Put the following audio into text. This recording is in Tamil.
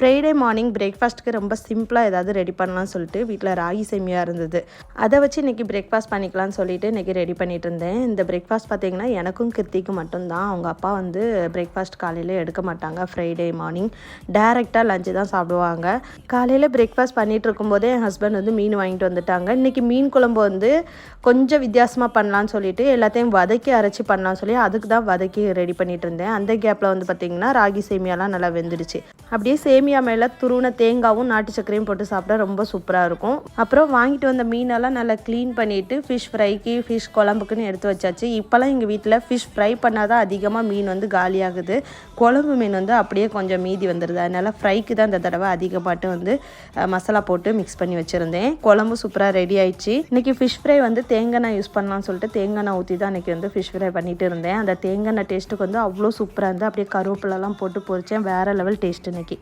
ஃப்ரைடே மார்னிங் பிரேக்ஃபாஸ்ட்டுக்கு ரொம்ப சிம்பிளாக ஏதாவது ரெடி பண்ணலாம்னு சொல்லிட்டு வீட்டில் ராகி சேமியா இருந்தது. அதை வச்சு இன்றைக்கி பிரேக்ஃபாஸ்ட் பண்ணிக்கலாம்னு சொல்லிட்டு இன்றைக்கி ரெடி பண்ணிகிட்டு இருந்தேன். இந்த பிரேக்ஃபாஸ்ட் பார்த்திங்கன்னா எனக்கும் கிருத்திக்கு மட்டும்தான். அவங்க அப்பா வந்து பிரேக்ஃபாஸ்ட் காலையில் எடுக்க மாட்டாங்க. ஃப்ரைடே மார்னிங் டேரெக்டாக லஞ்சு தான் சாப்பிடுவாங்க. காலையில் பிரேக்ஃபாஸ்ட் பண்ணிகிட்டு இருக்கும்போதே என் ஹஸ்பண்ட் வந்து மீன் வாங்கிட்டு வந்துட்டாங்க. இன்றைக்கி மீன் குழம்பு வந்து கொஞ்சம் வித்தியாசமாக பண்ணலான்னு சொல்லிட்டு எல்லாத்தையும் வதக்கி அரைச்சி பண்ணலான்னு சொல்லி அதுக்கு தான் வதக்கி ரெடி பண்ணிகிட்டு இருந்தேன். அந்த கேப்பில் வந்து பார்த்திங்கன்னா ராகி சேமியாலாம் நல்லா வெந்துடுச்சு. அப்படியே சேமியா மேலே துருவின தேங்காவும் நாட்டு சர்க்கரையும் போட்டு சாப்பிட்டா ரொம்ப சூப்பராக இருக்கும். அப்புறம் வாங்கிட்டு வந்த மீனெல்லாம் நல்லா க்ளீன் பண்ணிவிட்டு ஃபிஷ் ஃப்ரைக்கு ஃபிஷ் குழம்புக்குன்னு எடுத்து வச்சாச்சு. இப்போலாம் எங்கள் வீட்டில் ஃபிஷ் ஃப்ரை பண்ணால் தான் அதிகமாக மீன் வந்து காலியாகுது. குழம்பு மீன் வந்து அப்படியே கொஞ்சம் மீதி வந்துடுது. அதனால் ஃப்ரைக்கு தான் இந்த தடவை அதிகப்பாட்டு வந்து மசாலா போட்டு மிக்ஸ் பண்ணி வச்சுருந்தேன். குழம்பு சூப்பராக ரெடி ஆயிடுச்சு. இன்றைக்கி ஃபிஷ் ஃப்ரை வந்து தேங்காய் எண்ணெய் யூஸ் பண்ணலாம்னு சொல்லிட்டு தேங்காய் எண்ணெய் ஊற்றி தான் இன்றைக்கி வந்து ஃபிஷ் ஃப்ரை பண்ணிட்டு இருந்தேன். அந்த தேங்காய் எண்ணெய் டேஸ்ட்டுக்கு வந்து அவ்வளோ சூப்பராக இருந்து அப்படியே கருவேப்பிலெல்லாம் போட்டு பொரிச்சேன். வேறு லெவல் டேஸ்ட் இன்றைக்கி.